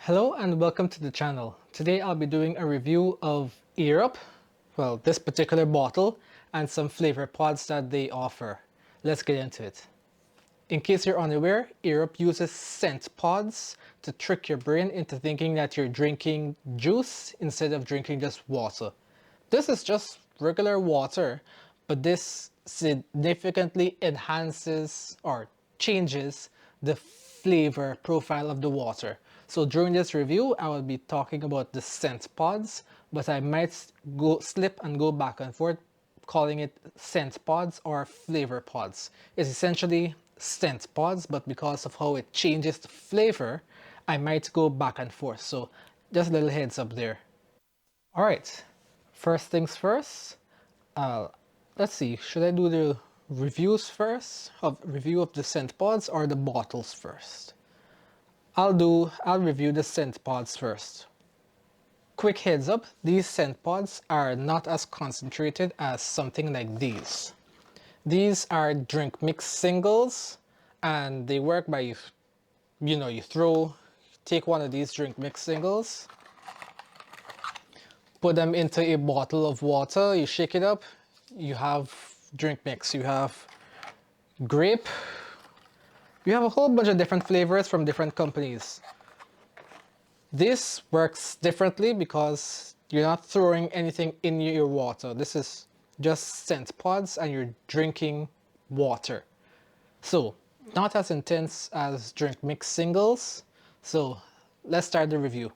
Hello and welcome to the channel. Today I'll be doing a review of Europe, well this particular bottle, and some flavor pods that they offer. Let's get into it. In case you're unaware, Europe uses scent pods to trick your brain into thinking that you're drinking juice instead of drinking just water. This is just regular water, but this significantly enhances or changes the flavor profile of the water. So during this review, I will be talking about the scent pods, but I might slip and go back and forth calling it scent pods or flavor pods. It's essentially scent pods, but because of how it changes the flavor, I might go back and forth. So just a little heads up there. All right, first things first. Let's see, should I do the reviews first, review of the scent pods, or the bottles first? I'll review the scent pods first. Quick heads up, these scent pods are not as concentrated as something like these. These are drink mix singles, and they work by, take one of these drink mix singles, put them into a bottle of water, you shake it up, you have drink mix, you have grape, you have a whole bunch of different flavors from different companies. This works differently because you're not throwing anything in your water. This is just scent pods and you're drinking water. So, not as intense as drink mix singles. So, let's start the review.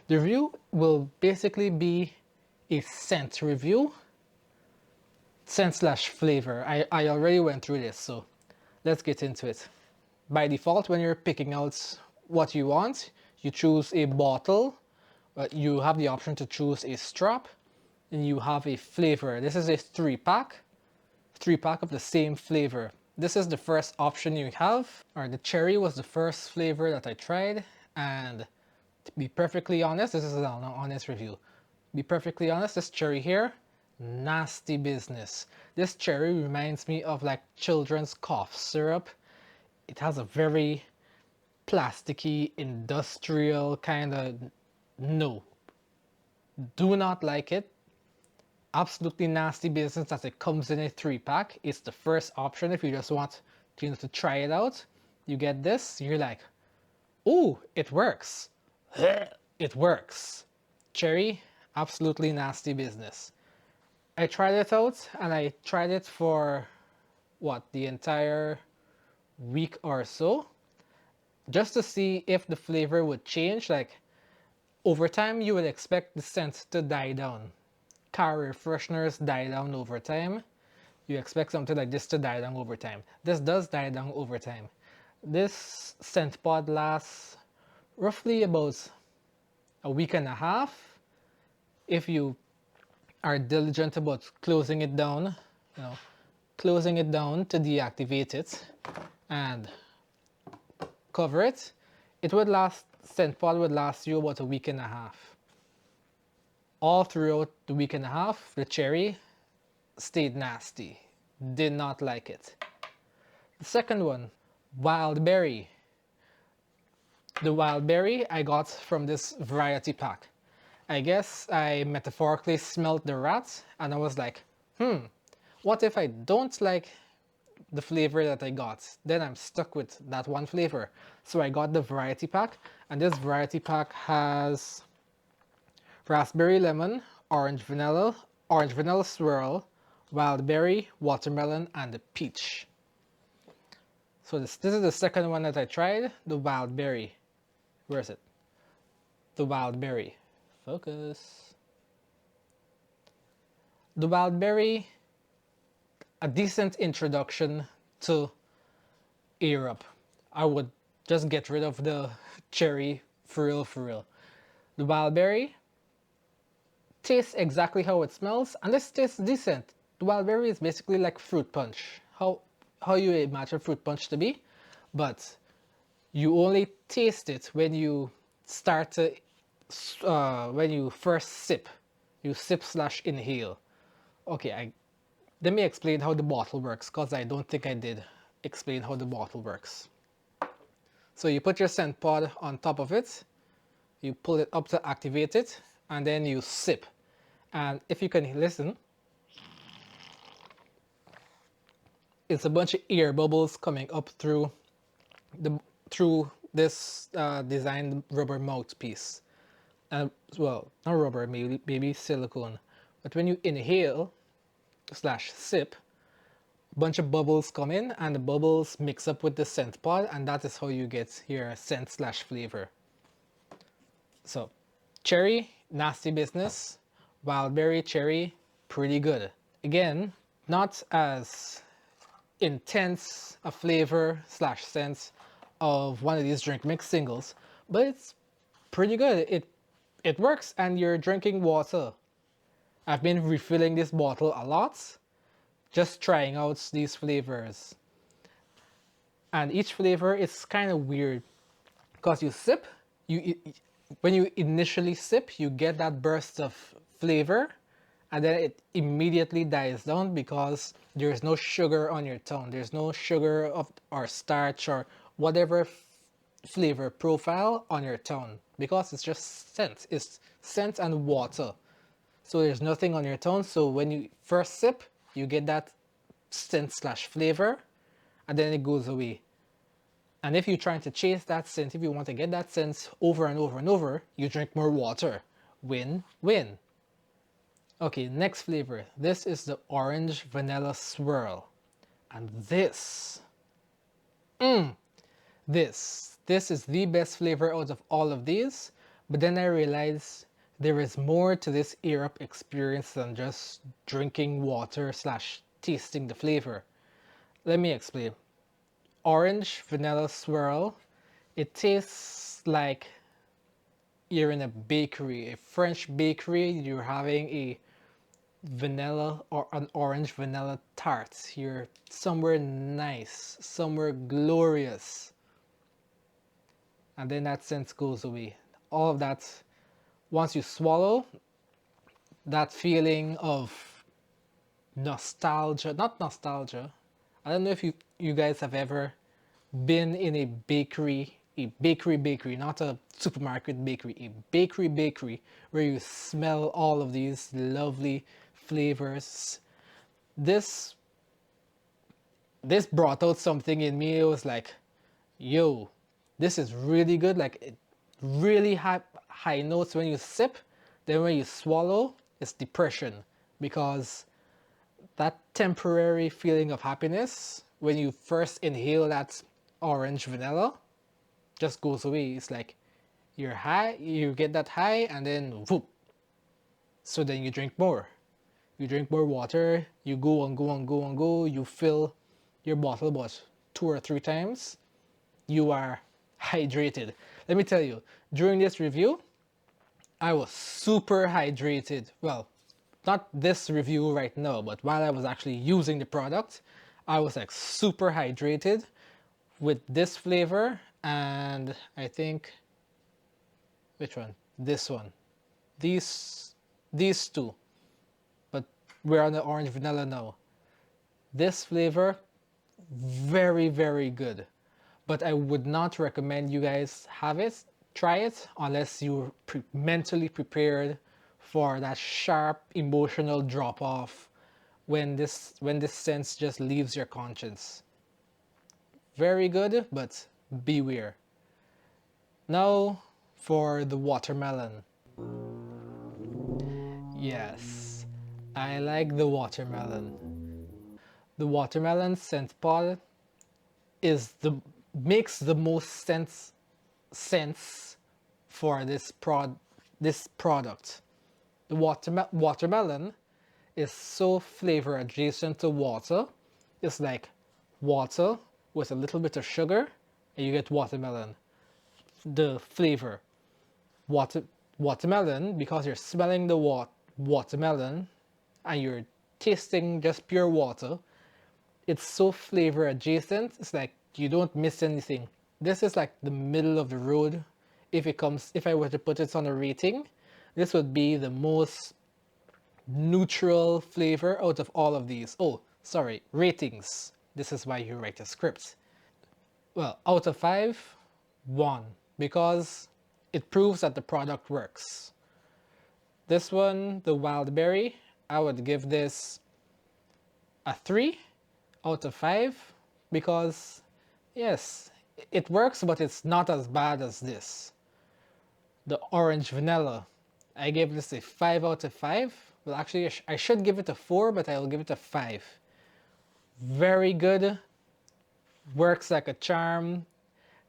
The review will basically be a scent review. Scent slash flavor. I already went through this, so let's get into it. By default, when you're picking out what you want, you choose a bottle, you have the option to choose a strap, and you have a flavor. This is a 3-pack of the same flavor. This is the first option you have, or the cherry was the first flavor that I tried, and to be perfectly honest, this is an honest review. Be perfectly honest, this cherry here, nasty business. This cherry reminds me of like children's cough syrup. It has a very plasticky, industrial kind of, no, do not like it. Absolutely nasty business that it comes in a 3-pack. It's the first option if you just want to try it out. You get this, you're like, ooh, it works. It works. Cherry, absolutely nasty business. I tried it out and I tried it for what, the entire week or so, just to see if the flavor would change. Like over time you would expect the scent to die down. Car air fresheners die down over time. You expect something like this to die down over time. This does die down over time. This scent pod lasts roughly about a week and a half if you are diligent about closing it down, closing it down to deactivate it and cover it. It would last, scent pod would last you about a week and a half. All throughout the week and a half, the cherry stayed nasty. Did not like it. The second one, Wildberry. The Wildberry I got from this variety pack. I guess I metaphorically smelled the rat and I was like, what if I don't like the flavor that I got? Then I'm stuck with that one flavor. So I got the variety pack, and this variety pack has raspberry lemon, orange vanilla swirl, wild berry, watermelon, and peach. So this is the second one that I tried, the wild berry. Where is it? The wild berry. Focus. The wild berry, a decent introduction to Europe. I would just get rid of the cherry for real. The wild berry tastes exactly how it smells, and this tastes decent. The wild berry is basically like fruit punch. How you imagine fruit punch to be, but you only taste it when you start to, when you first sip. You sip slash inhale. Okay, let me explain how the bottle works, because I don't think I did explain how the bottle works. So you put your scent pod on top of it, you pull it up to activate it, and then you sip. And if you can listen, it's a bunch of air bubbles coming up the through this designed rubber mouthpiece. And well, not rubber, maybe silicone. But when you inhale slash sip, a bunch of bubbles come in, and the bubbles mix up with the scent pod, and that is how you get your scent slash flavor. So, cherry, nasty business. Wildberry, cherry, pretty good. Again, not as intense a flavor slash sense of one of these drink mix singles, but it's pretty good. It works, and you're drinking water. I've been refilling this bottle a lot, just trying out these flavors. And each flavor is kind of weird because you sip, when you initially sip, you get that burst of flavor, and then it immediately dies down because there's no sugar on your tongue. There's no sugar or starch or whatever flavor profile on your tongue because it's just scent. It's scent and water. So there's nothing on your tongue. So when you first sip, you get that scent slash flavor, and then it goes away. And if you're trying to chase that scent, if you want to get that scent over and over and over, you drink more water. Win, win. Okay, next flavor. This is the orange vanilla swirl. And this is the best flavor out of all of these. But then I realized there is more to this ear up experience than just drinking water slash tasting the flavor. Let me explain. Orange vanilla swirl, it tastes like you're in a bakery, a French bakery. You're having a vanilla or an orange vanilla tart. You're somewhere nice, somewhere glorious, and then that sense goes away. All of that, once you swallow, that feeling of nostalgia, not nostalgia, I don't know if you guys have ever been in a bakery, not a supermarket bakery, a bakery where you smell all of these lovely flavors. This brought out something in me. It was like, yo, this is really good. Like, it really high notes when you sip, then when you swallow, it's depression, because that temporary feeling of happiness when you first inhale that orange vanilla just goes away. It's like you're high, you get that high, and then whoop. So then you drink more. You drink more water, you go and go and go and go, you fill your bottle about 2 or 3 times, you are hydrated. Let me tell you, during this review, I was super hydrated. Well, not this review right now, but while I was actually using the product, I was like super hydrated with this flavor, and I think, which one? This one. These two. But we're on the orange vanilla now. This flavor, very, very good. But I would not recommend you guys try it, unless you're mentally prepared for that sharp emotional drop off when this sense just leaves your conscience. Very good, but beware. Now for the watermelon. Yes, I like the watermelon. The watermelon scent pod makes the most sense for this product. The watermelon is so flavor adjacent to water. It's like water with a little bit of sugar, and you get watermelon. The flavor. Watermelon, because you're smelling the watermelon and you're tasting just pure water, it's so flavor adjacent. It's like you don't miss anything. This is like the middle of the road. If I were to put it on a rating, this would be the most neutral flavor out of all of these. Oh, sorry, ratings. This is why you write a script. Well, out of 5, 1, because it proves that the product works. This one, the WIldberry, I would give this a 3 out of 5 because yes, it works, but it's not as bad as this. The orange vanilla, I gave this a 5 out of 5. Well, actually, I should give it a 4, but I'll give it a 5. Very good, works like a charm.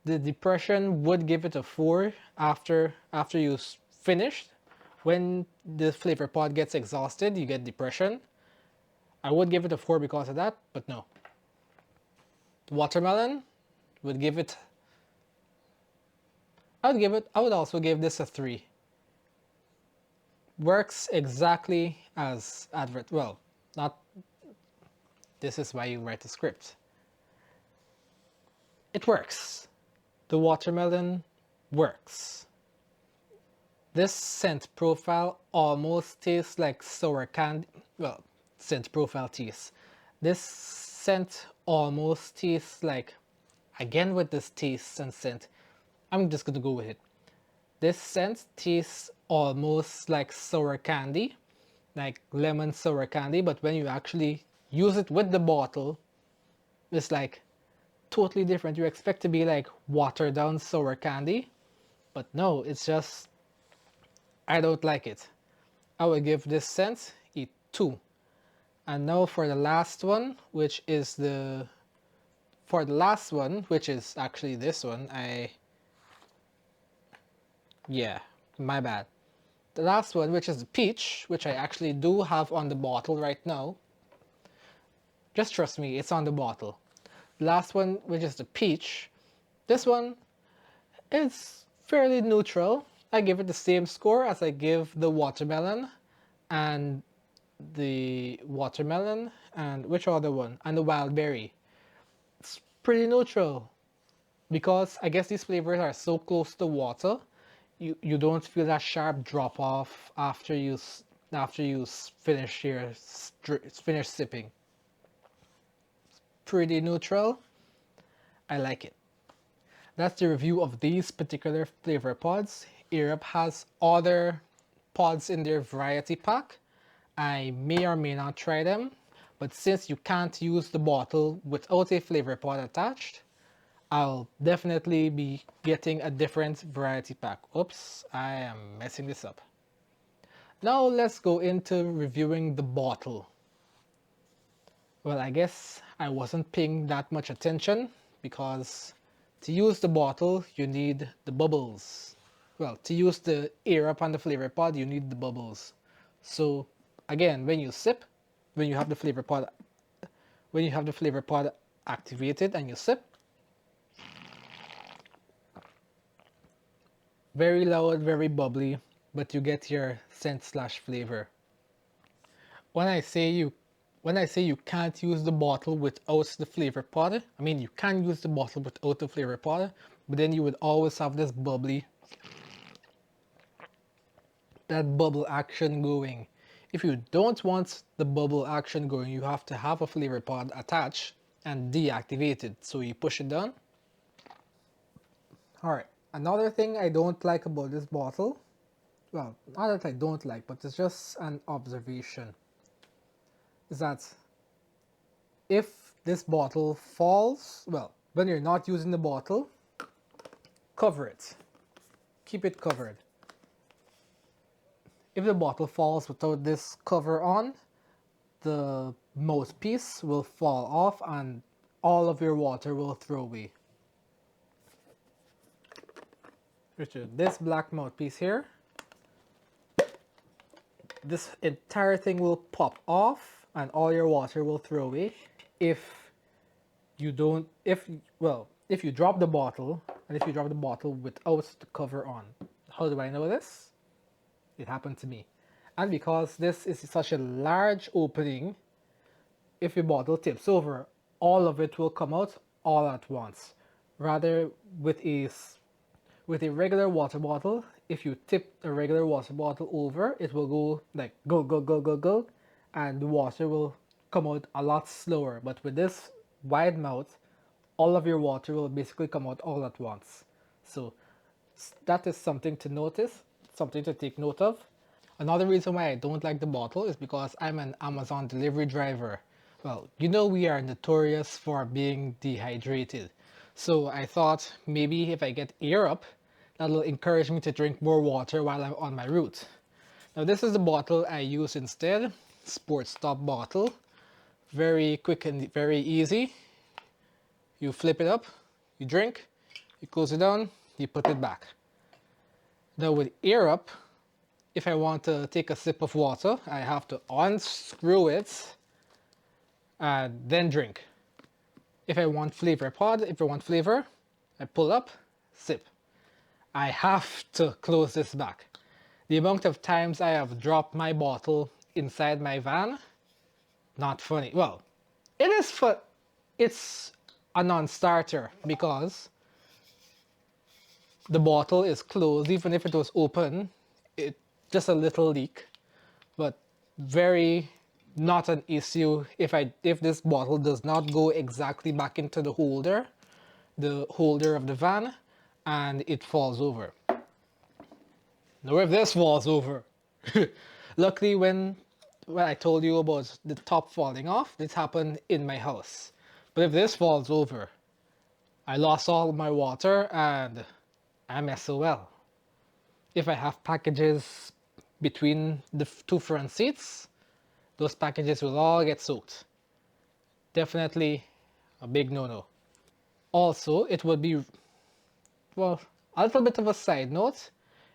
The depression would give it a 4 after you finished. When the flavor pod gets exhausted, you get depression. I would give it a 4 because of that, but no. Watermelon would give it. I would also give this a 3. Works exactly as advert. Well, not. This is why you write the script. It works. The watermelon works. This scent profile almost tastes like sour candy. Well, scent profile tastes. This scent almost tastes like, again with this taste and scent, I'm just gonna go with it. This scent tastes almost like sour candy, like lemon sour candy, but when you actually use it with the bottle, it's like totally different. You expect to be like watered down sour candy, but no, it's just, I don't like it. I would give this scent a 2. And now for the last one, which is actually this one, yeah, my bad. The last one, which is the peach, which I actually do have on the bottle right now. Just trust me, it's on the bottle. The last one, which is the peach. This one is fairly neutral. I give it the same score as I give the watermelon and which other one? And the WIldberry. It's pretty neutral because I guess these flavors are so close to water. You don't feel that sharp drop off after you finish sipping. It's pretty neutral. I like it. That's the review of these particular flavor pods. Europe has other pods in their variety pack. I may or may not try them, but since you can't use the bottle without a flavor pod attached, I'll definitely be getting a different variety pack. Oops, I am messing this up. Now let's go into reviewing the bottle. Well, I guess I wasn't paying that much attention because to use the bottle, you need the bubbles. Well, to use the air up on the flavor pod, you need the bubbles. So again, when you sip, when you have the flavor pod activated and you sip, very loud, very bubbly, but you get your scent slash flavor. When I say you can't use the bottle without the flavor pod, I mean you can use the bottle without the flavor pod, but then you would always have this bubbly, that bubble action going. If you don't want the bubble action going, you have to have a flavor pod attached and deactivated. So you push it down. Alright, another thing I don't like about this bottle, well, not that I don't like, but it's just an observation, is that if this bottle falls, well, when you're not using the bottle, cover it. Keep it covered. If the bottle falls without this cover on, the mouthpiece will fall off and all of your water will throw away. Richard, this black mouthpiece here, this entire thing will pop off and all your water will throw away if you drop the bottle, and if you drop the bottle without the cover on. How do I know this? It happened to me. And because this is such a large opening, if your bottle tips over, all of it will come out all at once. Rather, with a regular water bottle, if you tip a regular water bottle over, it will go like go, and the water will come out a lot slower. But with this wide mouth, all of your water will basically come out all at once. So that is something to notice, something to take note of. Another reason why I don't like the bottle is because I'm an Amazon delivery driver. Well, you know we are notorious for being dehydrated. So I thought maybe if I get Air Up, that'll encourage me to drink more water while I'm on my route. Now this is the bottle I use instead. Sports Top bottle. Very quick and very easy. You flip it up, you drink, you close it down, you put it back. Now with Air Up, if I want to take a sip of water, I have to unscrew it and then drink. If I want flavor I pull up, sip. I have to close this back. The amount of times I have dropped my bottle inside my van, not funny. Well, it's a non-starter because the bottle is closed. Even if it was open, it just a little leak, but very not an issue if this bottle does not go exactly back into the holder of the van and it falls over. Now if this falls over, luckily when I told you about the top falling off, this happened in my house. But if this falls over, I lost all my water and I'm SOL. If I have packages between the two front seats, those packages will all get soaked. Definitely a big no-no. Also, it would be, well, a little bit of a side note,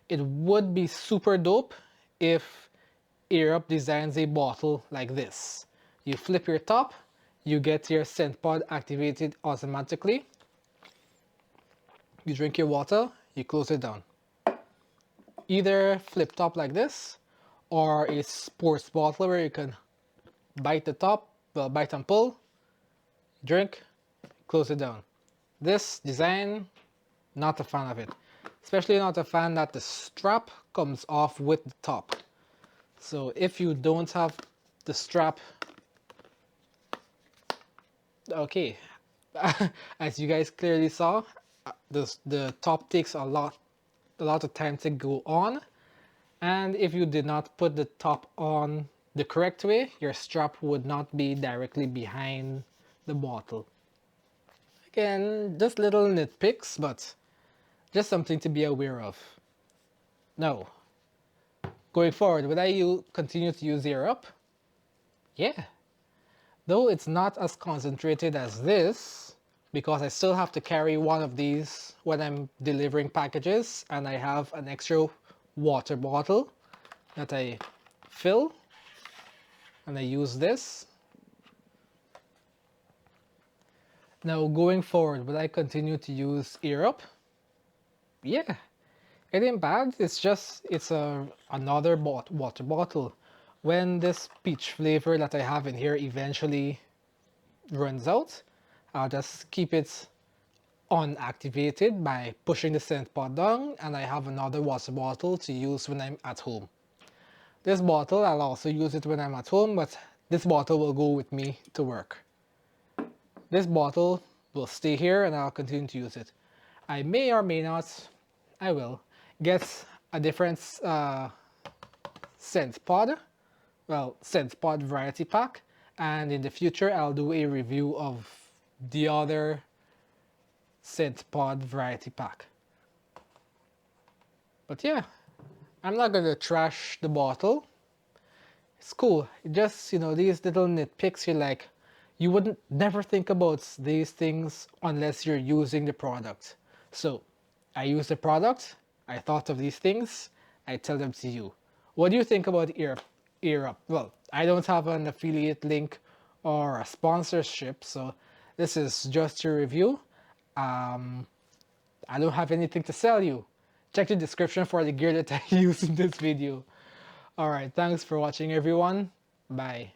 it would be super dope if Air Up designs a bottle like this. You flip your top, you get your scent pod activated automatically. You drink your water, you close it down. Either flip top like this, or a sports bottle where you can bite the top, well, bite and pull, drink, close it down. This design, not a fan of it. Especially not a fan that the strap comes off with the top. So if you don't have the strap, okay, as you guys clearly saw, the top takes a lot of time to go on, and if you did not put the top on the correct way, your strap would not be directly behind the bottle. Again, just little nitpicks, but just something to be aware of. Now, going forward, would I continue to use Air Up? Yeah. Though it's not as concentrated as this, because I still have to carry one of these when I'm delivering packages, and I have an extra water bottle that I fill, and I use this. Now going forward, will I continue to use Air Up? Yeah, it ain't bad. It's another water bottle. When this peach flavor that I have in here eventually runs out, I'll just keep it unactivated by pushing the scent pod down, and I have another water bottle to use when I'm at home. This bottle, I'll also use it when I'm at home, but this bottle will go with me to work. This bottle will stay here and I'll continue to use it. I may or may not, I will, get a different scent pod variety pack, and in the future I'll do a review of the other scent pod variety pack. But yeah, I'm not gonna trash the bottle. It's cool. Just, these little nitpicks, you wouldn't never think about these things unless you're using the product. So I use the product, I thought of these things, I tell them to you. What do you think about Air Up? Well, I don't have an affiliate link or a sponsorship, so this is just a review. I don't have anything to sell you. Check the description for the gear that I use in this video. Alright, thanks for watching everyone. Bye.